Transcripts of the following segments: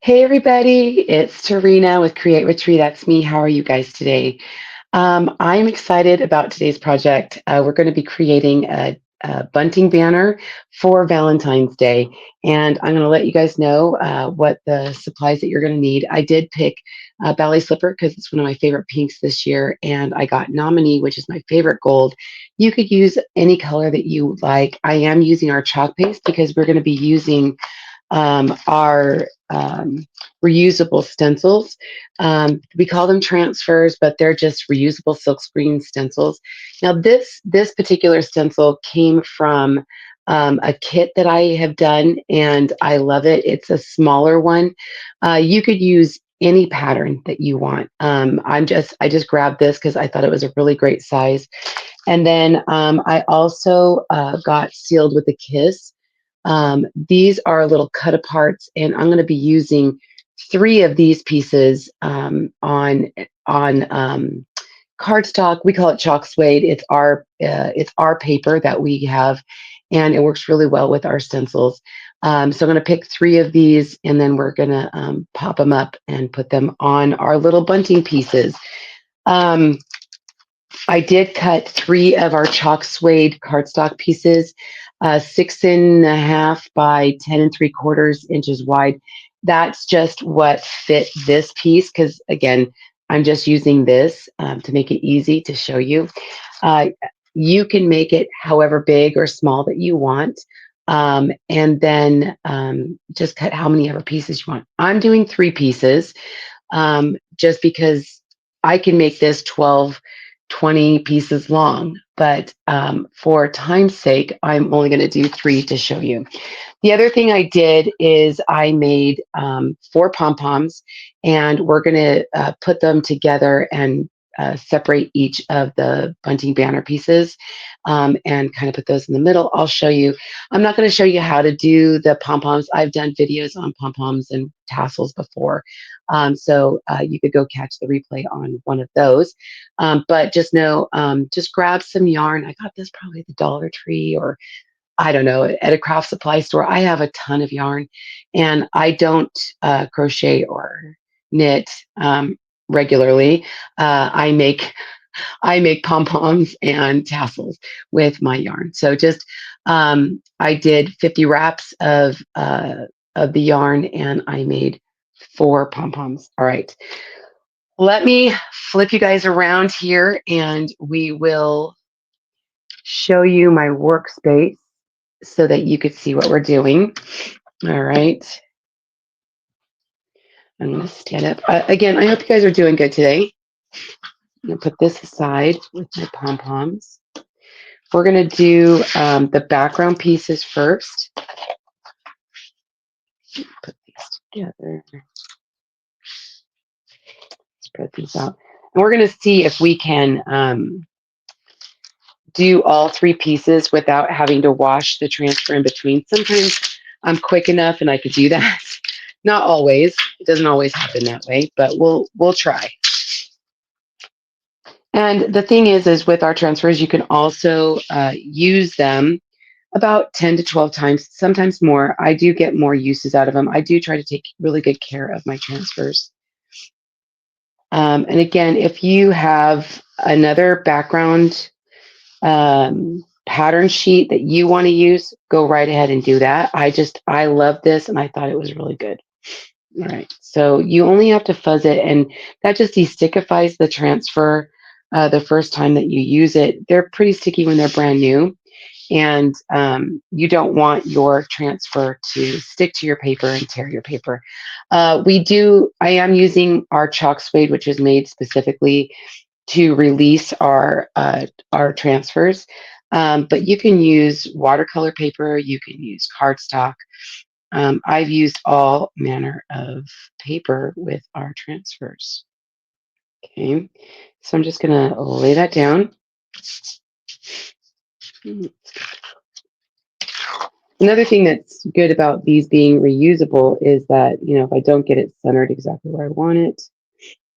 Hey everybody, it's Serena with Create with Tree. That's me. How are you guys today? I'm excited about today's project. We're going to be creating a bunting banner for Valentine's Day, and I'm going to let you guys know what the supplies that you're going to need. I did pick ballet slipper because it's one of my favorite pinks this year, and I got nominee, which is my favorite gold. You could use any color that you like. I am using our chalk paste because we're going to be using are reusable stencils. We call them transfers, but they're just reusable silkscreen stencils. Now, this particular stencil came from a kit that I have done, and I love it. It's a smaller one. You could use any pattern that you want. I just grabbed this because I thought it was a really great size. And then I also got sealed with a kiss. These are little cut aparts, and I'm going to be using three of these pieces on cardstock. We call it chalk suede. It's our paper that we have, and it works really well with our stencils. So I'm going to pick three of these, and then we're going to pop them up and put them on our little bunting pieces. Um, I did cut three of our chalk suede cardstock pieces, 6.5 by 10 3/4 inches wide. That's just what fit this piece because, again, I'm just using this to make it easy to show you. Uh, you can make it however big or small that you want. And then just cut how many ever pieces you want. I'm doing three pieces just because I can make this 12, 20 pieces long. But for time's sake, I'm only going to do three to show you. The other thing I did is I made four pom poms, and we're going to put them together and separate each of the bunting banner pieces and kind of put those in the middle. I'll show you. I'm not going to show you how to do the pom poms. I've done videos on pom poms and tassels before. So you could go catch the replay on one of those. But just know, just grab some yarn. I got this probably at the Dollar Tree or I don't know, at a craft supply store. I have a ton of yarn, and I don't crochet or knit regularly. I make pom poms and tassels with my yarn. So just I did 50 wraps of the yarn, and I made four pom poms. All right, let me flip you guys around here, and we will show you my workspace so that you could see what we're doing. All right. I'm going to stand up. Again, I hope you guys are doing good today. I'm going to put this aside with my pom poms. We're going to do the background pieces first. Put these together. Spread these out. And we're going to see if we can do all three pieces without having to wash the transfer in between. Sometimes I'm quick enough and I could do that. Not always. It doesn't always happen that way, but we'll try. And the thing is with our transfers, you can also use them about 10 to 12 times, sometimes more. I do get more uses out of them. I do try to take really good care of my transfers. And again, if you have another background pattern sheet that you want to use, go right ahead and do that. I love this and I thought it was really good. All right, so you only have to fuzz it, and that just destikifies the transfer the first time that you use it. They're pretty sticky when they're brand new, and you don't want your transfer to stick to your paper and tear your paper. I am using our chalk suede, which is made specifically to release our transfers. But you can use watercolor paper, you can use cardstock. I've used all manner of paper with our transfers. Okay, so I'm just gonna lay that down. Another thing that's good about these being reusable is that, if I don't get it centered exactly where I want it,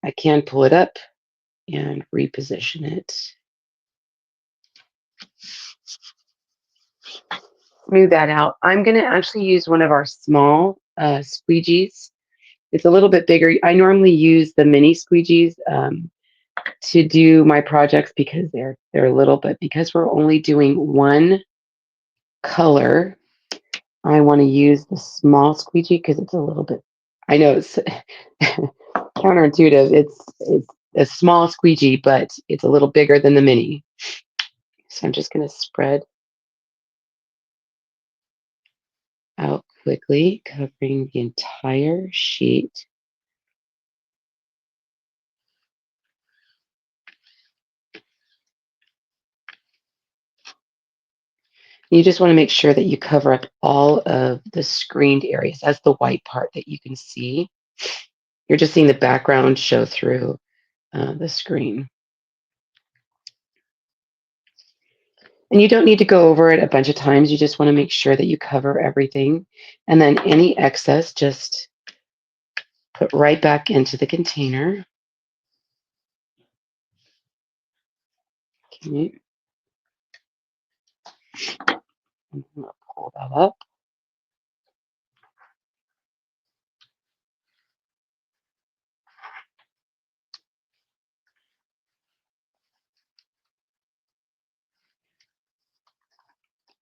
I can pull it up and reposition it. Smooth that out. I'm going to actually use one of our small squeegees It's a little bit bigger. I normally use the mini squeegees to do my projects because they're little, but because we're only doing one color, I want to use the small squeegee because it's a little bit. I know it's counterintuitive. It's a small squeegee, but it's a little bigger than the mini. So I'm just going to spread out quickly, covering the entire sheet. You just want to make sure that you cover up all of the screened areas. That's the white part that you can see. You're just seeing the background show through the screen. And you don't need to go over it a bunch of times. You just want to make sure that you cover everything. And then any excess, just put right back into the container. Okay. I'm going to pull that up.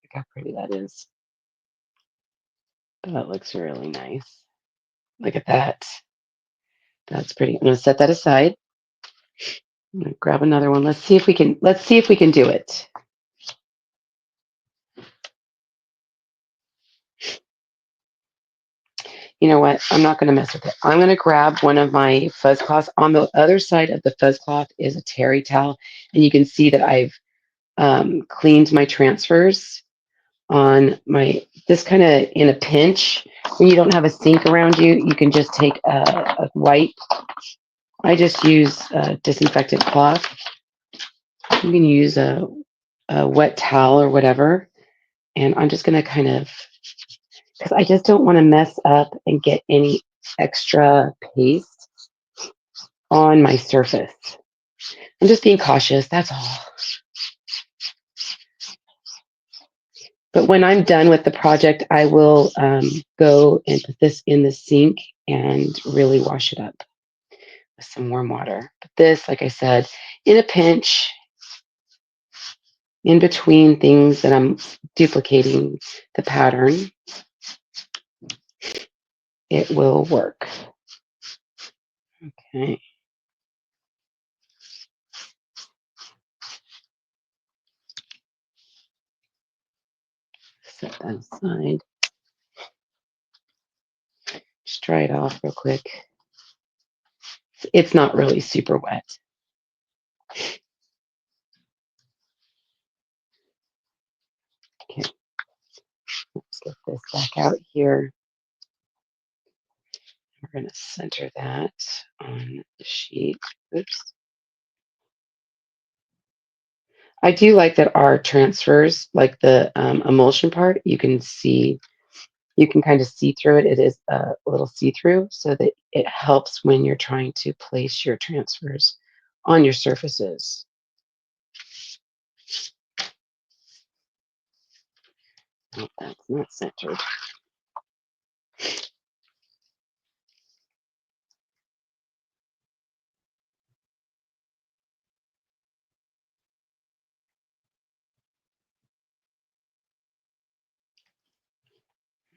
Look how pretty that is. That looks really nice. Look at that. That's pretty. I'm going to set that aside. I'm going to grab another one. Let's see if we can do it. You know what? I'm not going to mess with it. I'm going to grab one of my fuzz cloths. On the other side of the fuzz cloth is a terry towel, and you can see that I've cleaned my transfers on my, this kind of in a pinch. When you don't have a sink around you, you can just take a wipe. I just use a disinfectant cloth. You can use a wet towel or whatever. And I'm just going to kind of, because I just don't want to mess up and get any extra paste on my surface. I'm just being cautious, that's all. But when I'm done with the project, I will go and put this in the sink and really wash it up with some warm water. But this, like I said, in a pinch, in between things that I'm duplicating the pattern, it will work. Okay. Set that aside. Just dry it off real quick. It's not really super wet. Okay, let's get this back out here. We're going to center that on the sheet. Oops. I do like that our transfers, like the emulsion part, you can see, you can kind of see through it. It is a little see-through so that it helps when you're trying to place your transfers on your surfaces. Oh, that's not centered.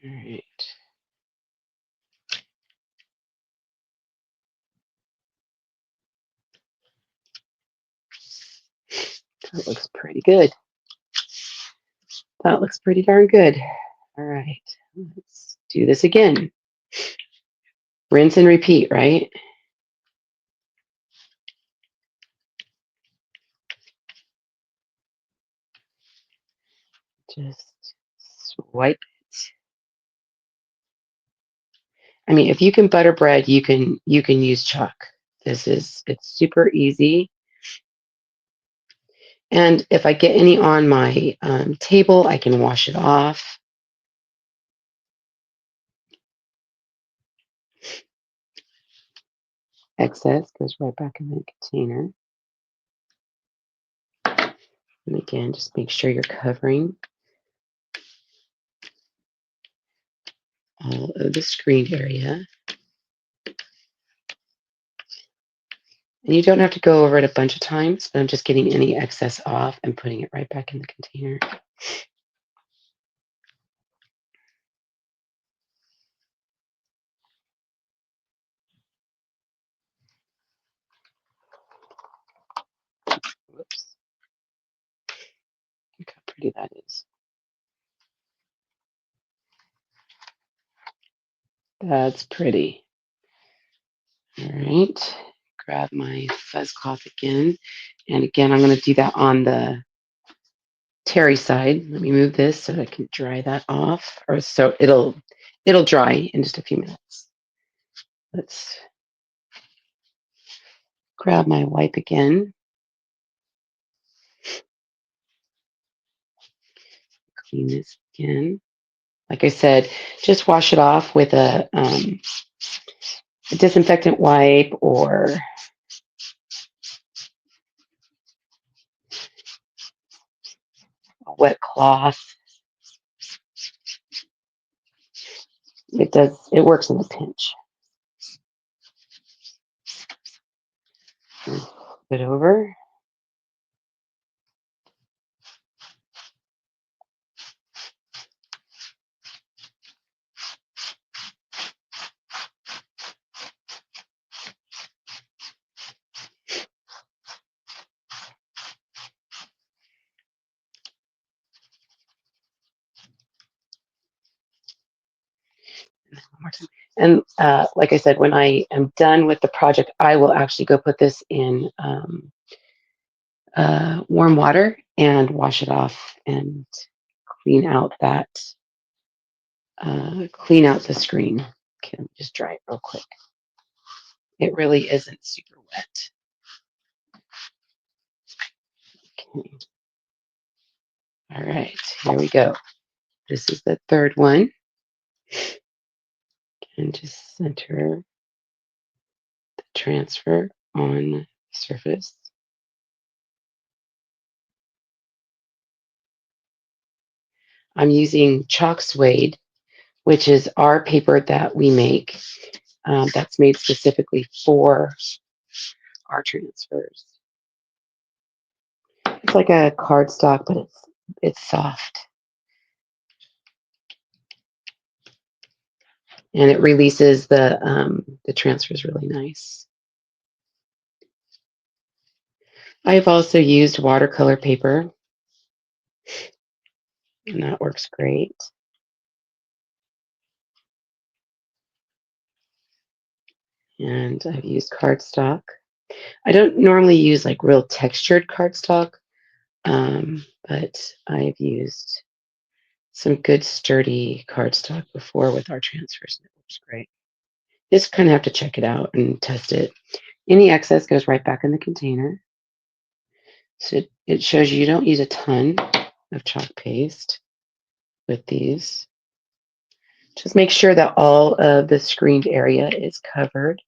All right. That looks pretty good. That looks pretty darn good. All right. Let's do this again. Rinse and repeat, right? Just swipe it. I mean, if you can butter bread, you can use chalk. It's super easy. And if I get any on my table, I can wash it off. Excess goes right back in the container. And again, just make sure you're covering all of the screened area. And you don't have to go over it a bunch of times, but I'm just getting any excess off and putting it right back in the container. Whoops. Look how pretty that is. That's pretty. All right. Grab my fuzz cloth again. And again, I'm going to do that on the terry side. Let me move this so that I can dry that off, or so it'll dry in just a few minutes. Let's grab my wipe again. Clean this again. Like I said, just wash it off with a disinfectant wipe or a wet cloth. It works in a pinch. Flip it over. And like I said, when I am done with the project, I will actually go put this in warm water and wash it off and clean out clean out the screen. Okay, let me just dry it real quick. It really isn't super wet. Okay. All right, here we go. This is the third one. And just center the transfer on the surface. I'm using chalk suede, which is our paper that we make. That's made specifically for our transfers. It's like a cardstock, but it's soft. And it releases the transfers really nice. I've also used watercolor paper, and that works great. And I've used cardstock. I don't normally use like real textured cardstock, but I've used some good sturdy cardstock before with our transfers, and it works great. Just kind of have to check it out and test it. Any excess goes right back in the container. So it shows you don't use a ton of chalk paste with these. Just make sure that all of the screened area is covered.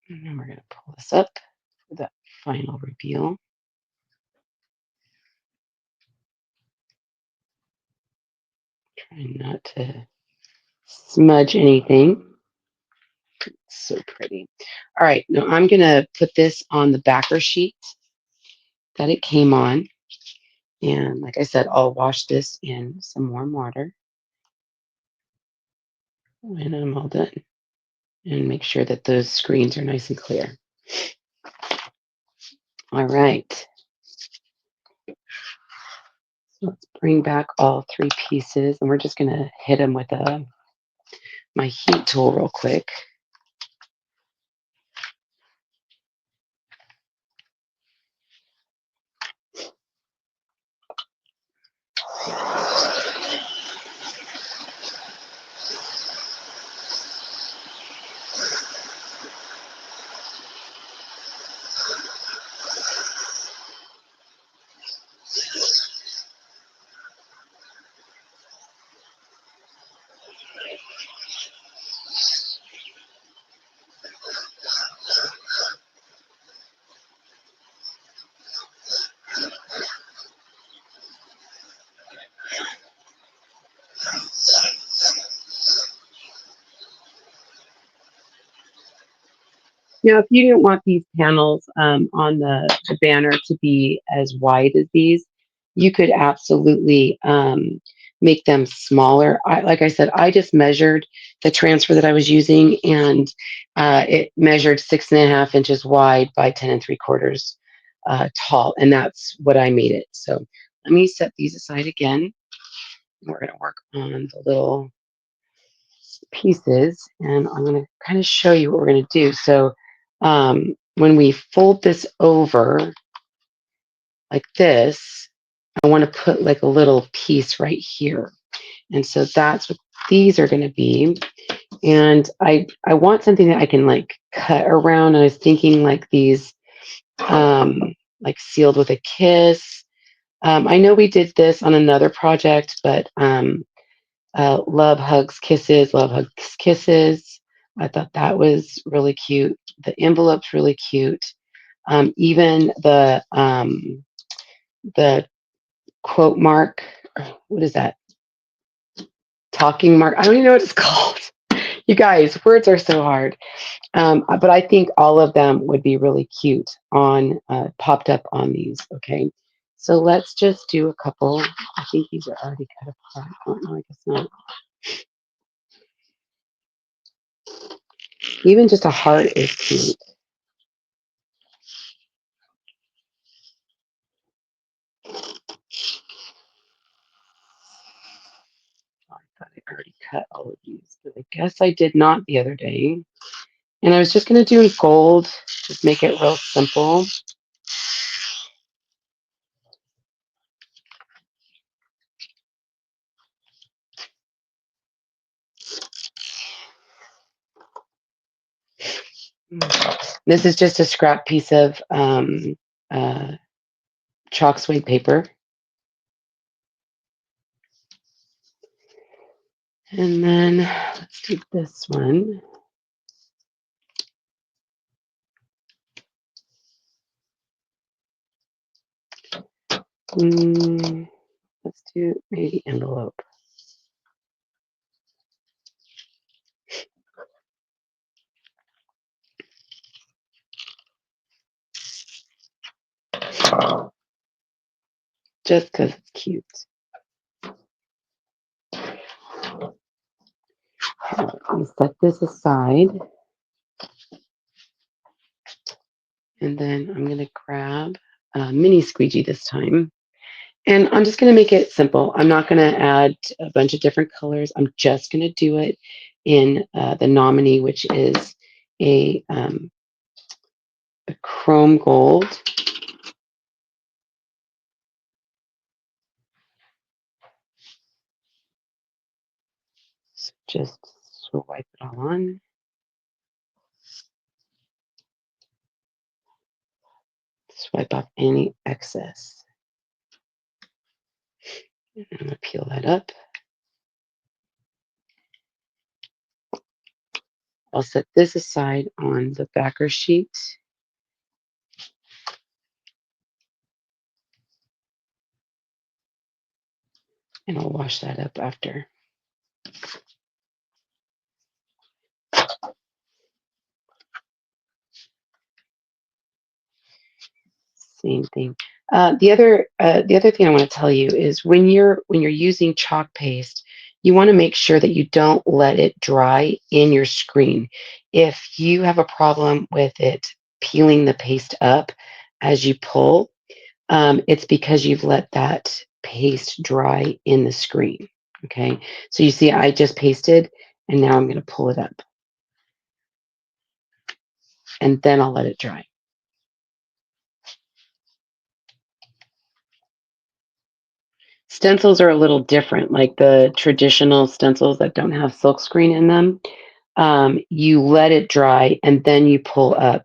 And then we're going to pull this up for that final reveal. Try not to smudge anything. It's so pretty. All right, now I'm going to put this on the backer sheet that it came on. And like I said, I'll wash this in some warm water when I'm all done and make sure that those screens are nice and clear. All right. So let's bring back all three pieces, and we're just going to hit them with my heat tool real quick. Now, if you didn't want these panels on the banner to be as wide as these, you could absolutely make them smaller. Like I said, I just measured the transfer that I was using, and it measured 6.5 inches wide by 10 3/4 tall, and that's what I made it. So let me set these aside again. We're going to work on the little pieces, and I'm going to kind of show you what we're going to do. So when we fold this over like this, I want to put like a little piece right here. And so that's what these are going to be. And I want something that I can like cut around. And I was thinking like these, like sealed with a kiss. I know we did this on another project, but love hugs kisses, love hugs kisses. I thought that was really cute. The envelope's really cute. Even the quote mark, what is that? Talking mark. I don't even know what it's called. You guys, words are so hard. But I think all of them would be really cute on popped up on these. Okay, so let's just do a couple. I think these are already cut apart. Oh, no, I guess not. Even just a heart is cute. I thought I already cut all of these, but I guess I did not the other day. And I was just going to do in gold, just make it real simple. This is just a scrap piece of uh, chalk suede paper. And then let's do this one. Let's do maybe envelope. Just because it's cute. I'll set this aside. And then I'm going to grab a mini squeegee this time. And I'm just going to make it simple. I'm not going to add a bunch of different colors. I'm just going to do it in the nominee, which is a chrome gold. So just wipe it all on. Swipe off any excess. I'm going to peel that up. I'll set this aside on the backer sheet. And I'll wash that up after. Same thing. The other thing I want to tell you is when you're using chalk paste, you want to make sure that you don't let it dry in your screen. If you have a problem with it peeling the paste up as you pull, it's because you've let that paste dry in the screen. Okay, so you see, I just pasted, and now I'm going to pull it up, and then I'll let it dry. Stencils are a little different, like the traditional stencils that don't have silkscreen in them. You let it dry and then you pull up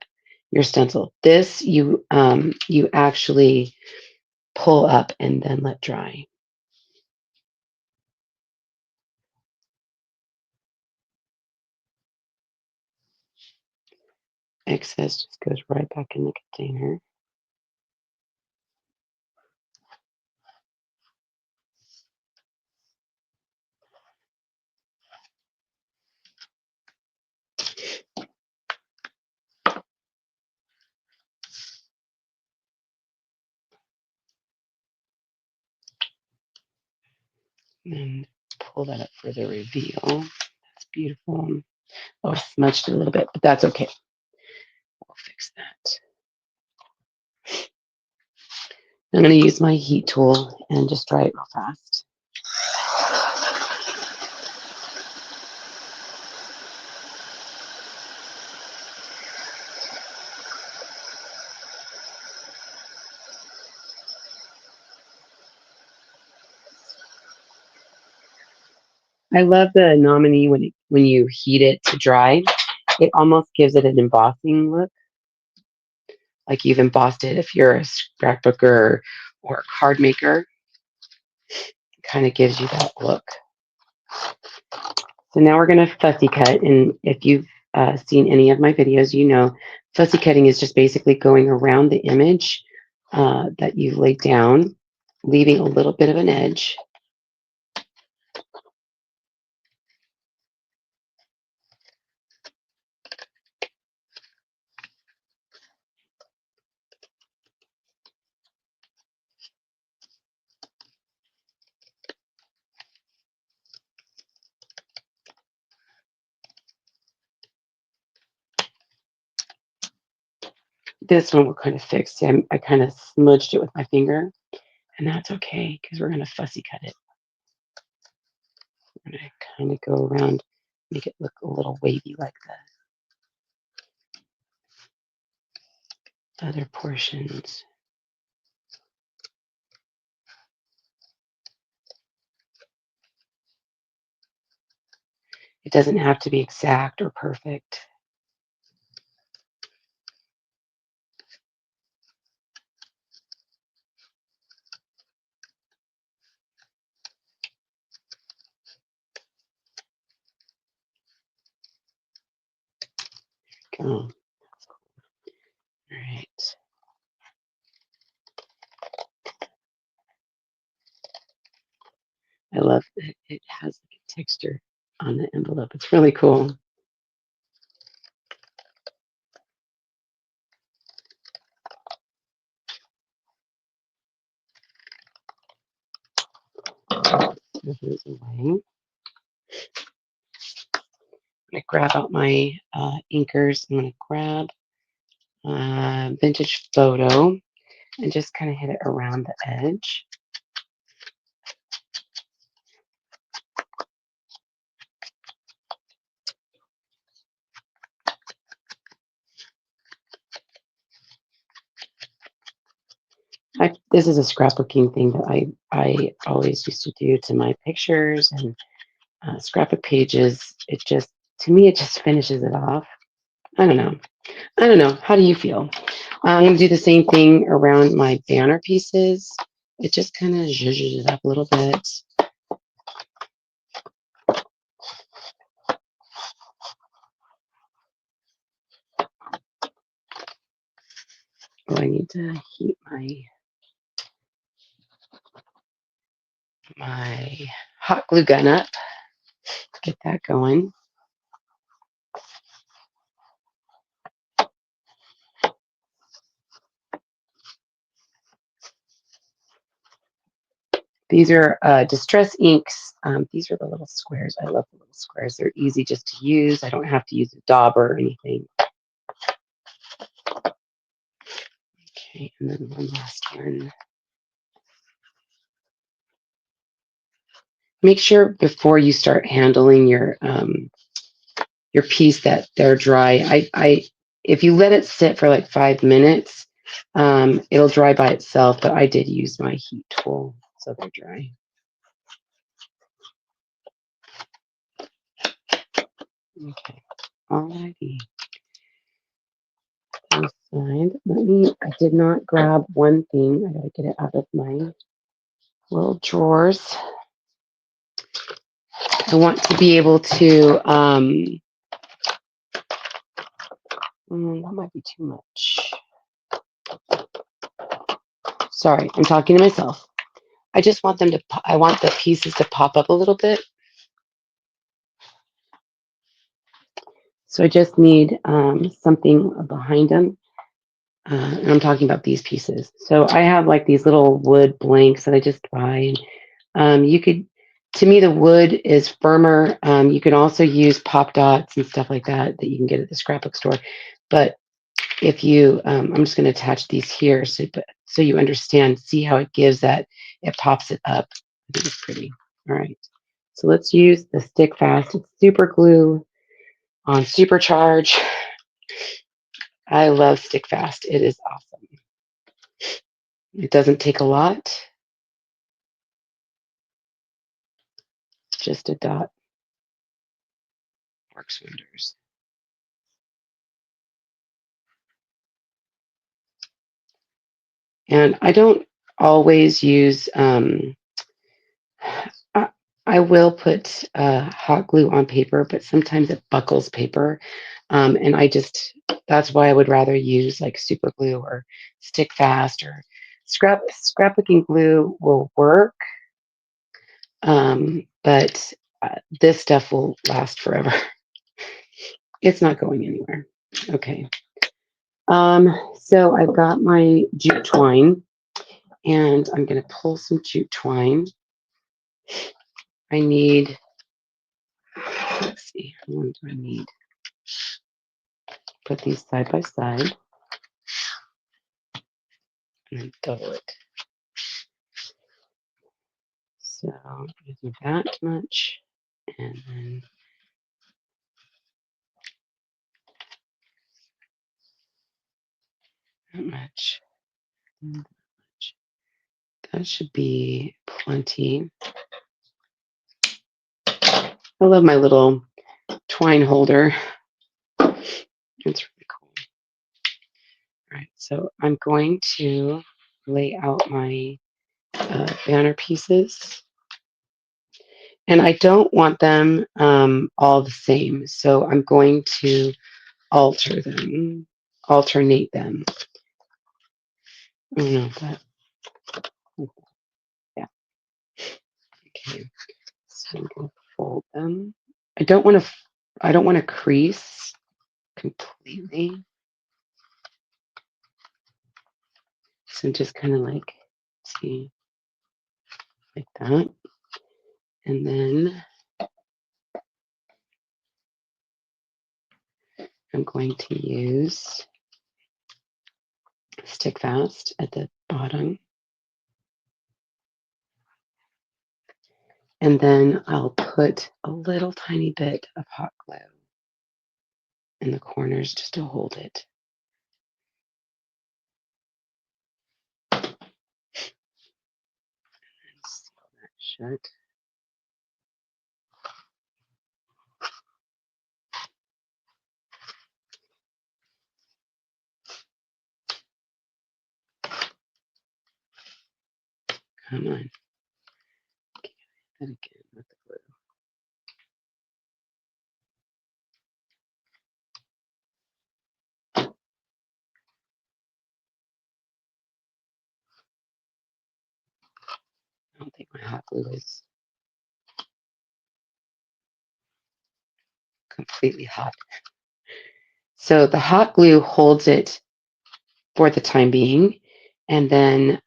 your stencil. This you actually pull up and then let dry. Excess just goes right back in the container. And pull that up for the reveal. That's beautiful. Oh, I smudged it a little bit, but that's okay. We'll fix that. I'm going to use my heat tool and just dry it real fast. I love the nominee when you heat it to dry. It almost gives it an embossing look, like you've embossed it if you're a scrapbooker or a card maker. It kind of gives you that look. So now we're going to fussy cut, and if you've seen any of my videos, you know fussy cutting is just basically going around the image that you've laid down, leaving a little bit of an edge. This one we're kind of fixed. See, I kind of smudged it with my finger, and that's okay because we're going to fussy cut it. We're going to kind of go around, make it look a little wavy like the other portions. It doesn't have to be exact or perfect. Go. All right. I love that it has like a texture on the envelope. It's really cool. Move those away. I'm going to grab out my inkers. I'm going to grab vintage photo and just kind of hit it around the edge. This is a scrapbooking thing that I always used to do to my pictures and scrapbook pages. It just, to me, it just finishes it off. I don't know. I don't know. How do you feel? I'm going to do the same thing around my banner pieces. It just kind of zhuzhes it up a little bit. Oh, I need to heat my hot glue gun up. Get that going. These are Distress inks. These are the little squares. I love the little squares. They're easy just to use. I don't have to use a dauber or anything. Okay, and then one last one. Make sure before you start handling your piece that they're dry. If you let it sit for like 5 minutes, it'll dry by itself. But I did use my heat tool, so they're dry. Okay, alrighty. This side. I did not grab one thing. I gotta get it out of my little drawers. I want to be able to, that might be too much. Sorry, I'm talking to myself. I just want them to, I want the pieces to pop up a little bit. So I just need something behind them. And I'm talking about these pieces. So I have like these little wood blanks that I just buy. And you could To me, the wood is firmer. You can also use pop dots and stuff like that that you can get at the scrapbook store. But if you, I'm just going to attach these here so you understand, see how it gives that, it pops it up. I think it's pretty. All right. So let's use the stick fast. It's super glue on supercharge. I love stick fast. It is awesome. It doesn't take a lot, just a dot works wonders. And I don't always use, I, I will put hot glue on paper, but sometimes it buckles paper. And that's why I would rather use like super glue or stick fast or scrapbooking glue will work. But this stuff will last forever. It's not going anywhere. Okay. So I've got my jute twine and I'm going to pull some jute twine. I need, let's see, how long do I need? Put these side by side and then double it. So I'm going to do that much and then that much. And that much. That should be plenty. I love my little twine holder. It's really cool. All right, so I'm going to lay out my banner pieces. And I don't want them all the same. So I'm going to alternate them. I don't know if that, yeah. Okay. So I'm going to fold them. I don't want to crease completely. So just kind of like, see, like that. And then I'm going to use stick fast at the bottom. And then I'll put a little tiny bit of hot glue in the corners just to hold it. Seal that shut. Come on. That again with the glue. I don't think my hot glue is completely hot. So the hot glue holds it for the time being, and then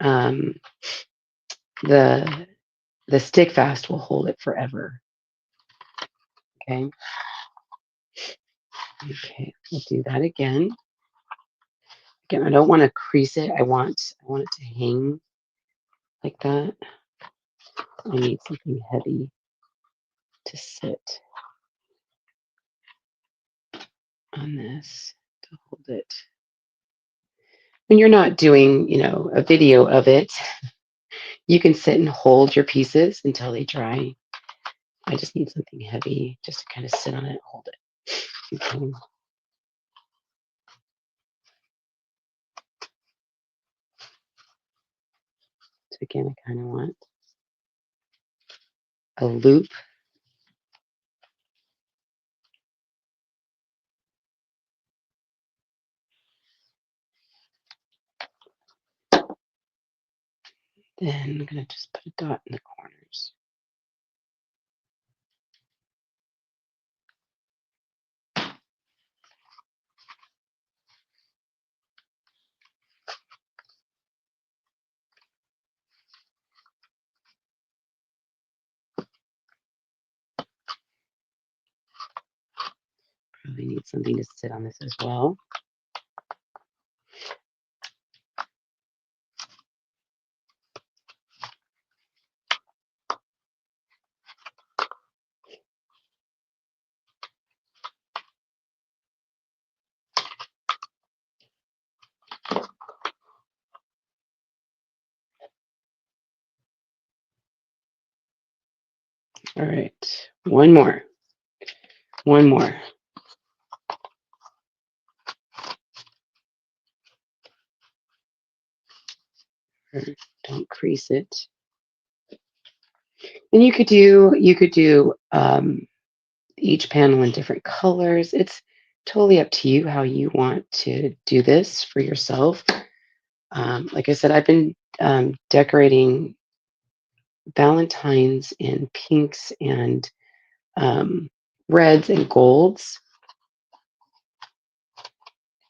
the the stick fast will hold it forever. Okay. Okay. We'll do that again. Again, I don't want to crease it. I want it to hang like that. I need something heavy to sit on this to hold it. When you're not doing, a video of it, you can sit and hold your pieces until they dry. I just need something heavy just to kind of sit on it and hold it. Okay. So again, I kind of want a loop. Then I'm going to just put a dot in the corners. Probably need something to sit on this as well. All right, one more. One more. Don't crease it. And you could do each panel in different colors. It's totally up to you how you want to do this for yourself. Like I said, I've been decorating Valentines in pinks and um, reds and golds,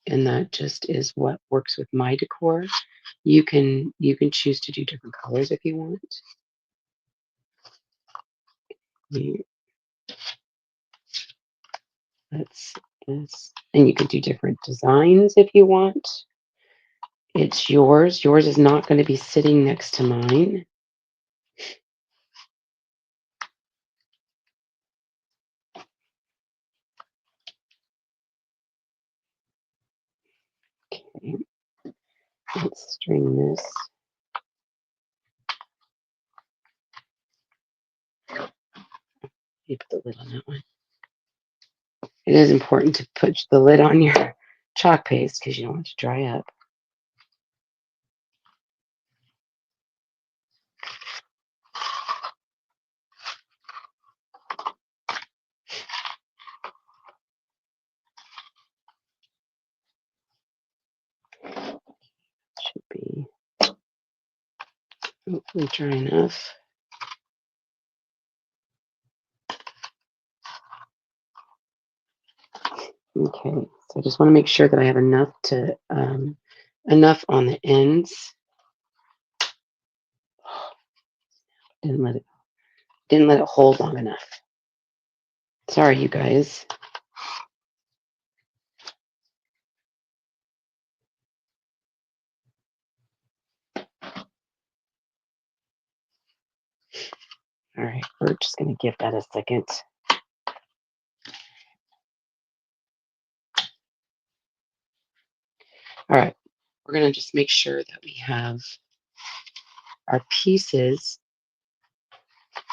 and that just is what works with my decor. You can choose to do different colors if you want. You- That's this, and you can do different designs if you want. It's yours. Yours is not going to be sitting next to mine. Okay, let's string this. You put the lid on that one. It is important to put the lid on your chalk paste because you don't want it to dry up. Should be hopefully dry enough. Okay, so I just want to make sure that I have enough on the ends. Didn't let it hold long enough. Sorry, you guys. All right, we're just going to give that a second. All right, we're going to just make sure that we have our pieces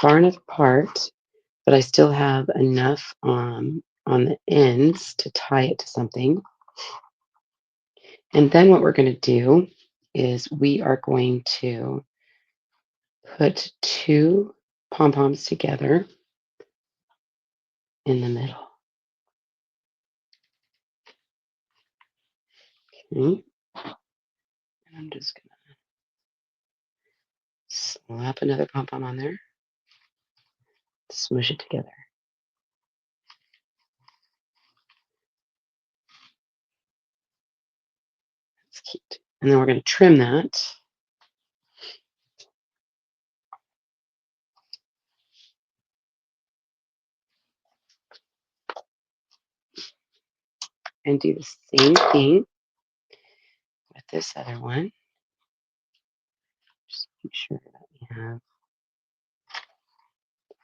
far enough apart, but I still have enough on the ends to tie it to something. And then what we're going to do is we are going to put two pom-poms together in the middle. Okay. And I'm just going to slap another pom-pom on there, smush it together. That's cute. And then we're going to trim that. And do the same thing with this other one. Just make sure that we have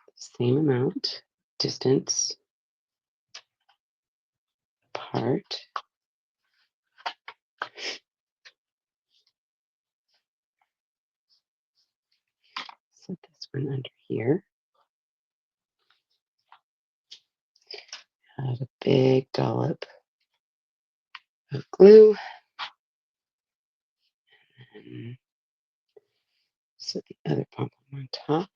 the same amount, distance apart. Set this one under here. Add a big dollop of glue. And set the other pom pom on top.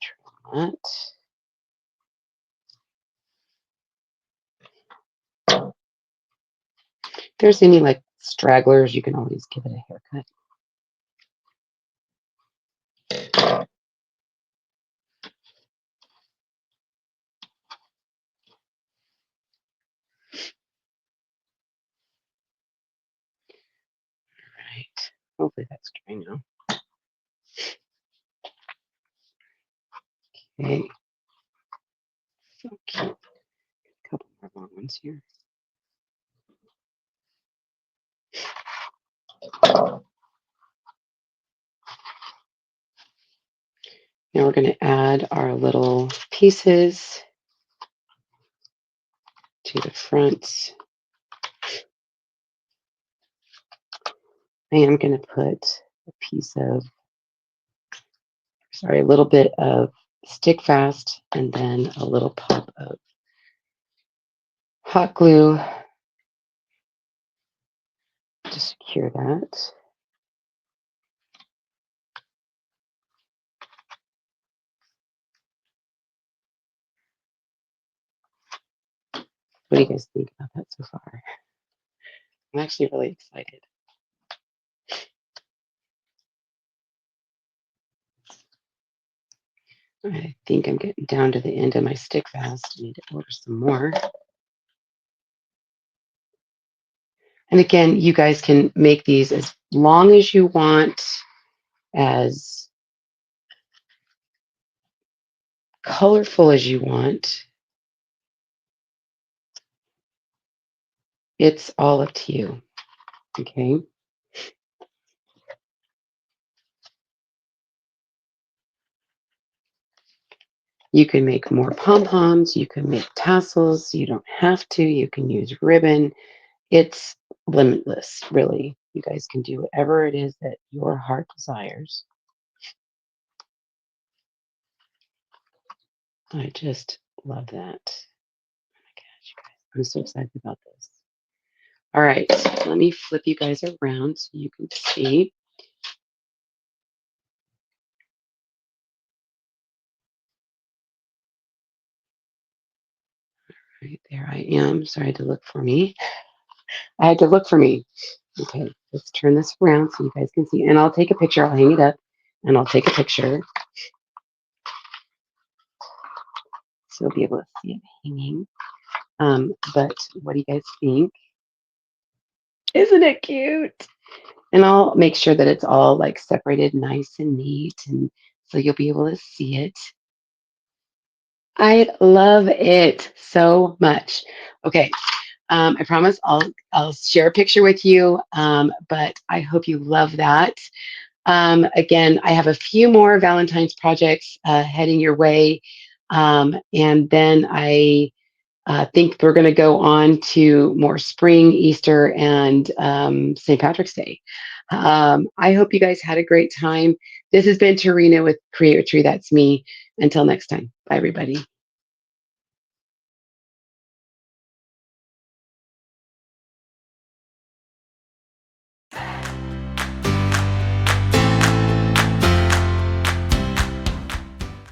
Trim that. If there's any like stragglers, you can always give it a haircut. Right. Hopefully that's I know. Okay. So cute. A couple more long ones here. Now we're going to add our little pieces to the front. I am going to put a piece of, sorry, a little bit of stick fast and then a little pop of hot glue to secure that. What do you guys think about that so far? I'm actually really excited. I think I'm getting down to the end of my stick fast. I need to order some more. And again, you guys can make these as long as you want, as colorful as you want. It's all up to you. Okay. You can make more pom-poms. You can make tassels. You don't have to. You can use ribbon. It's limitless, really. You guys can do whatever it is that your heart desires. I just love that. Oh my gosh, you guys. I'm so excited about this. All right, let me flip you guys around so you can see. Right there I am. Sorry, I had to look for me. I had to look for me. Okay, let's turn this around so you guys can see. And I'll take a picture. I'll hang it up and I'll take a picture. So you'll be able to see it hanging. But what do you guys think? Isn't it cute? And I'll make sure that it's all like separated nice and neat. And so you'll be able to see it. I love it so much. Okay. I promise I'll share a picture with you, but I hope you love that. Again, I have a few more Valentine's projects heading your way, and then I think we're going to go on to more spring, Easter, and St. Patrick's Day. I hope you guys had a great time. This has been Tarina with Create a Tree. That's me. Until next time. Bye, everybody.